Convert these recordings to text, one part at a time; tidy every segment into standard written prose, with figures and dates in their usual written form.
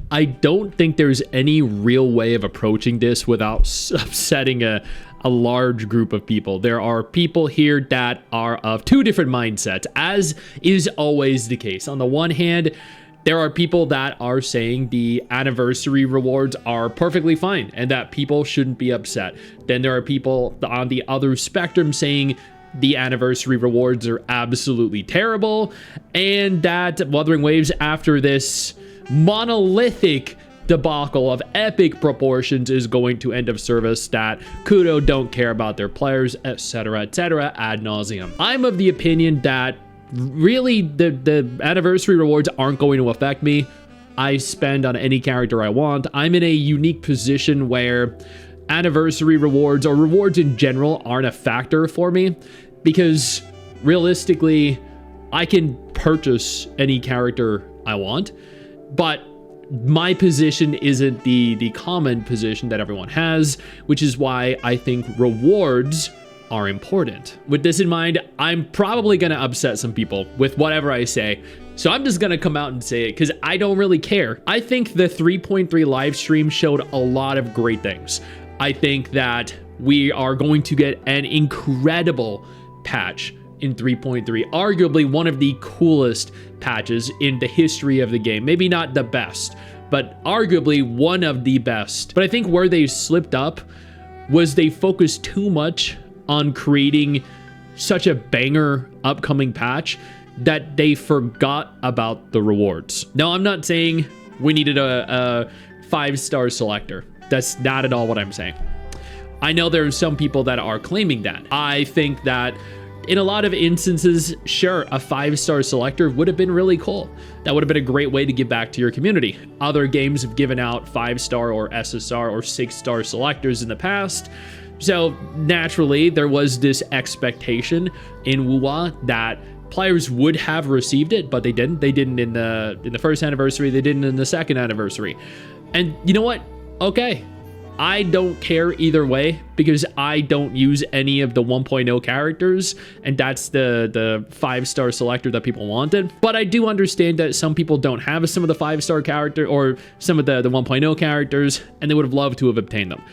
I don't think there's any real way of approaching this without upsetting a large group of people. There are people here that are of two different mindsets, as is always the case. On the one hand, there are people that are saying the anniversary rewards are perfectly fine and that people shouldn't be upset. Then there are people on the other spectrum saying the anniversary rewards are absolutely terrible and that Wuthering Waves, after this monolithic debacle of epic proportions, is going to end of service, that Kudo don't care about their players, etc., ad nauseum. I'm of the opinion that really the anniversary rewards aren't going to affect me. I spend on any character I want. I'm in a unique position where anniversary rewards or rewards in general aren't a factor for me, because realistically I can purchase any character I want, but my position isn't the common position that everyone has, which is why I think rewards are important. With this in mind, I'm probably gonna upset some people with whatever I say, so I'm just gonna come out and say it because I don't really care. I think the 3.3 live stream showed a lot of great things. I think that we are going to get an incredible patch in 3.3, arguably one of the coolest patches in the history of the game. Maybe not the best, but arguably one of the best. But I think where they slipped up was they focused too much on creating such a banger upcoming patch that they forgot about the rewards. Now, I'm not saying we needed a 5-star selector. That's not at all what I'm saying. I know there are some people that are claiming that. I think that in a lot of instances, sure, a 5-star selector would have been really cool. That would have been a great way to give back to your community. Other games have given out 5-star or SSR or 6-star selectors in the past. So naturally, there was this expectation in WoWA that players would have received it, but they didn't. They didn't in the first anniversary. They didn't in the second anniversary. And you know what? Okay. I don't care either way because I don't use any of the 1.0 characters, and that's the 5-star selector that people wanted. But I do understand that some people don't have some of the 5-star character or some of the 1.0 characters, and they would have loved to have obtained them.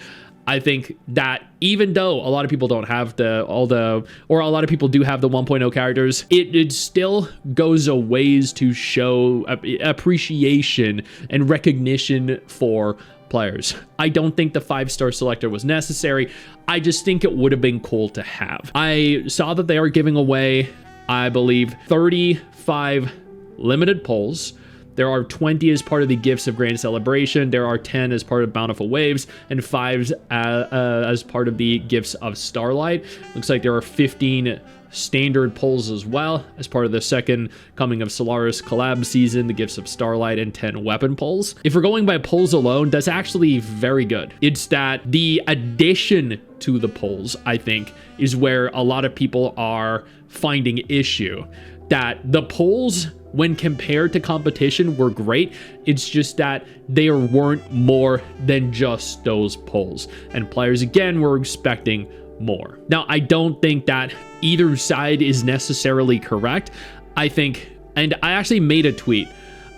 I think that even though a lot of people don't have a lot of people do have the 1.0 characters, it still goes a ways to show appreciation and recognition for players. I don't think the 5-star selector was necessary. I just think it would have been cool to have. I saw that they are giving away, I believe, 35 limited polls. There are 20 as part of the Gifts of Grand Celebration. There are 10 as part of Bountiful Waves, and 5 as part of the Gifts of Starlight. Looks like there are 15 standard polls as well as part of the second Coming of Solaris collab season, the Gifts of Starlight, and 10 weapon polls. If we're going by polls alone, that's actually very good. It's that the addition to the polls, I think, is where a lot of people are finding issue. That the polls, when compared to competition, were great. It's just that they weren't more than just those polls. And players, again, were expecting more. Now, I don't think that either side is necessarily correct. I think, and I actually made a tweet.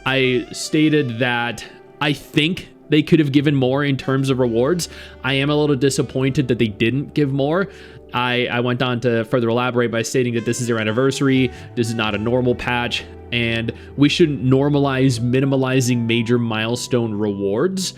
I stated that I think they could have given more in terms of rewards. I am a little disappointed that they didn't give more. I went on to further elaborate by stating that this is their anniversary. This is not a normal patch, and we shouldn't normalize minimalizing major milestone rewards.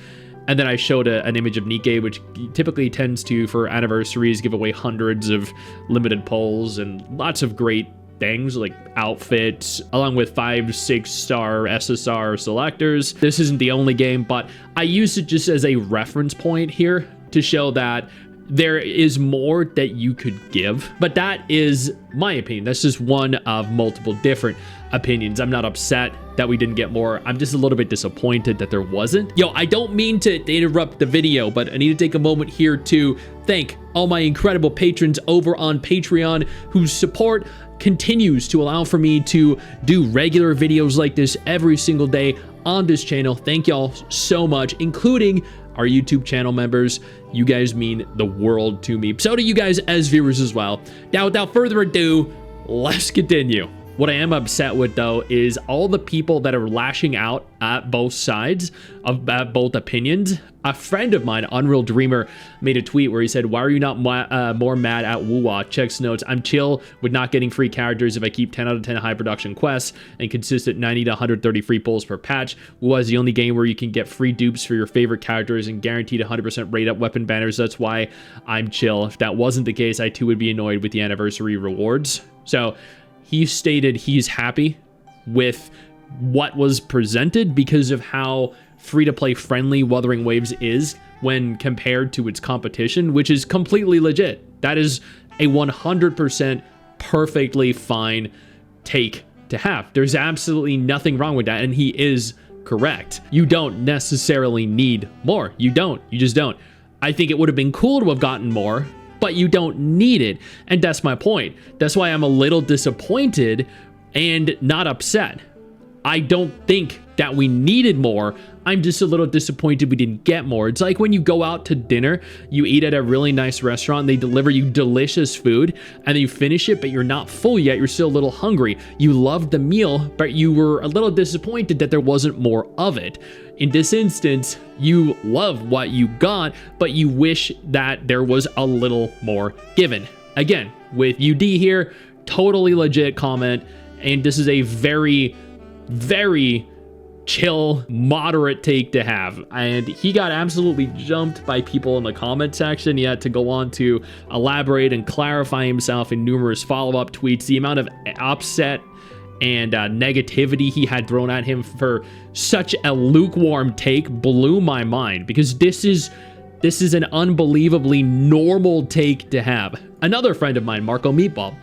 And then I showed an image of Nikkei, which typically tends to, for anniversaries, give away hundreds of limited polls and lots of great things like outfits, along with 5-6-star SSR selectors. This isn't the only game, but I use it just as a reference point here to show that there is more that you could give, but that is my opinion. That's just one of multiple different opinions. I'm not upset that we didn't get more. I'm just a little bit disappointed that there wasn't. Yo, I don't mean to interrupt the video, but I need to take a moment here to thank all my incredible patrons over on Patreon whose support continues to allow for me to do regular videos like this every single day on this channel. Thank y'all so much, including our YouTube channel members. You guys mean the world to me. So do you guys as viewers as well. Now, without further ado, let's continue. What I am upset with, though, is all the people that are lashing out at both sides of both opinions. A friend of mine, Unreal Dreamer, made a tweet where he said, "Why are you not more mad at Wuwa?" Checks notes, "I'm chill with not getting free characters if I keep 10 out of 10 high production quests and consistent 90 to 130 free pulls per patch. Wuwa is the only game where you can get free dupes for your favorite characters and guaranteed 100% rate up weapon banners. That's why I'm chill. If that wasn't the case, I too would be annoyed with the anniversary rewards." So he stated he's happy with what was presented because of how free-to-play friendly Wuthering Waves is when compared to its competition, which is completely legit. That is a 100% perfectly fine take to have. There's absolutely nothing wrong with that, and he is correct. You don't necessarily need more. You don't. You just don't. I think it would have been cool to have gotten more, but you don't need it, and that's my point. That's why I'm a little disappointed and not upset. I don't think that we needed more. I'm just a little disappointed we didn't get more. It's like when you go out to dinner, you eat at a really nice restaurant, they deliver you delicious food, and then you finish it, but you're not full yet, you're still a little hungry. You loved the meal, but you were a little disappointed that there wasn't more of it. In this instance, you love what you got, but you wish that there was a little more given. Again, with UD here, totally legit comment, and this is a very, very chill, moderate take to have. And he got absolutely jumped by people in the comment section. He had to go on to elaborate and clarify himself in numerous follow-up tweets. The amount of upset and negativity he had thrown at him for such a lukewarm take blew my mind, because this is an unbelievably normal take to have. Another friend of mine, Marco Meatball,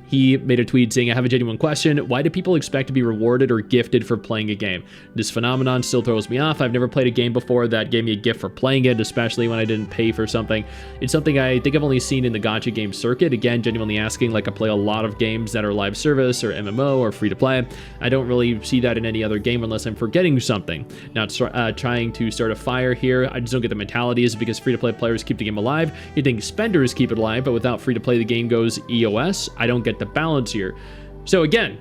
he made a tweet saying, "I have a genuine question. Why do people expect to be rewarded or gifted for playing a game? This phenomenon still throws me off. I've never played a game before that gave me a gift for playing it, especially when I didn't pay for something. It's something I think I've only seen in the gacha game circuit." Again, genuinely asking, like I play a lot of games that are live service or MMO or free to play. I don't really see that in any other game unless I'm forgetting something. Not trying to start a fire here. I just don't get the mentality. Is it because free to play players keep the game alive? You think spenders keep it alive, but without free to play the game goes EOS? I don't get the balance here. So again,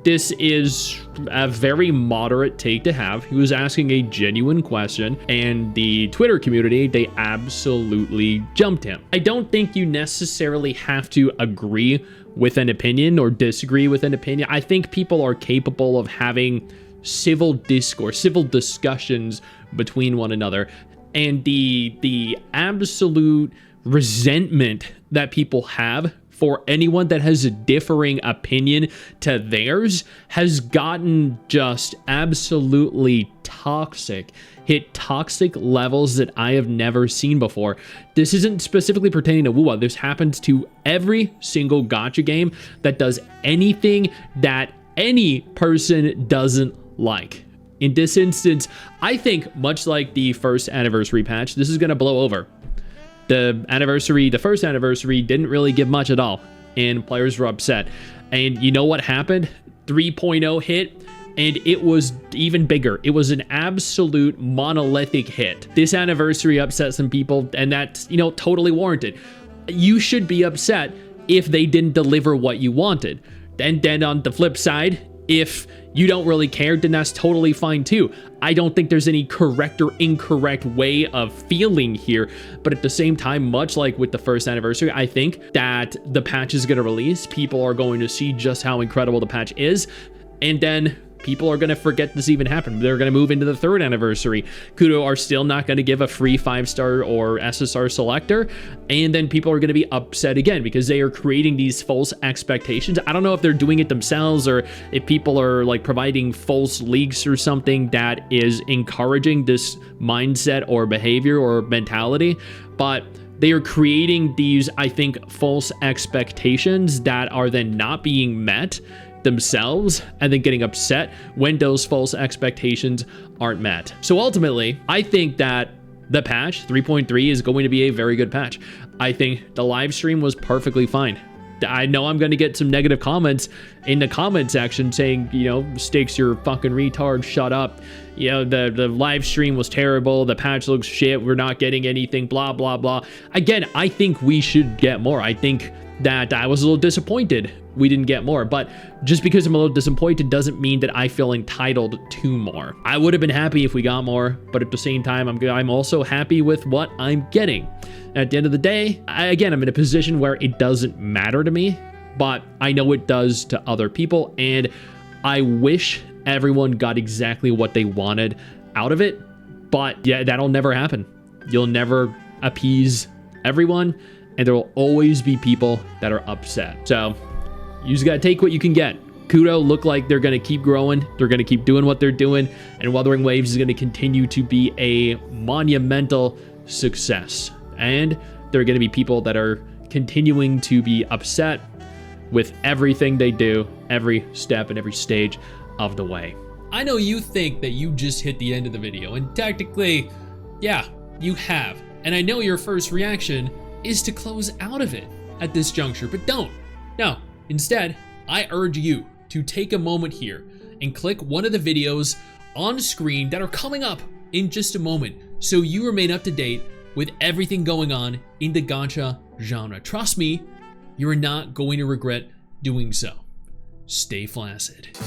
this is a very moderate take to have. He was asking a genuine question, and the Twitter community, they absolutely jumped him. I don't think you necessarily have to agree with an opinion or disagree with an opinion. I think people are capable of having civil discourse, civil discussions between one another, and the absolute resentment that people have for anyone that has a differing opinion to theirs has gotten just absolutely toxic. Hit toxic levels that I have never seen before. This isn't specifically pertaining to Wuwa. This happens to every single gacha game that does anything that any person doesn't like. In this instance, I think much like the first anniversary patch, this is going to blow over. The first anniversary didn't really give much at all, and players were upset. And you know what happened? 3.0 hit, and it was even bigger. It was an absolute monolithic hit. This anniversary upset some people, and that's, totally warranted. You should be upset if they didn't deliver what you wanted. And then on the flip side, if you don't really care, then that's totally fine too. I don't think there's any correct or incorrect way of feeling here, but at the same time, much like with the first anniversary, I think that the patch is going to release. People are going to see just how incredible the patch is, and then people are going to forget this even happened. They're going to move into the third anniversary. Kudo are still not going to give a free 5-star or SSR selector, and then people are going to be upset again because they are creating these false expectations. I don't know if they're doing it themselves or if people are like providing false leaks or something that is encouraging this mindset or behavior or mentality, but they are creating these, I think, false expectations that are then not being met themselves, and then getting upset when those false expectations aren't met. So ultimately, I think that the patch 3.3 is going to be a very good patch. I think the live stream was perfectly fine. I know I'm going to get some negative comments in the comment section saying, Stix, you're fucking retard, shut up. The live stream was terrible, the patch looks shit, we're not getting anything, blah, blah, blah. Again, I think we should get more. I think that I was a little disappointed we didn't get more. But just because I'm a little disappointed doesn't mean that I feel entitled to more. I would have been happy if we got more, but at the same time, I'm also happy with what I'm getting. At the end of the day, again, I'm in a position where it doesn't matter to me, but I know it does to other people, and I wish everyone got exactly what they wanted out of it, but yeah, that'll never happen. You'll never appease everyone, and there will always be people that are upset. So you just gotta take what you can get. Kudo look like they're gonna keep growing. They're gonna keep doing what they're doing, and Wuthering Waves is gonna continue to be a monumental success. And there are gonna be people that are continuing to be upset with everything they do, every step and every stage of the way. I know you think that you just hit the end of the video, and technically, yeah, you have. And I know your first reaction is to close out of it at this juncture, but don't. No, instead, I urge you to take a moment here and click one of the videos on screen that are coming up in just a moment, so you remain up to date with everything going on in the gacha genre. Trust me, you are not going to regret doing so. Stay flaccid.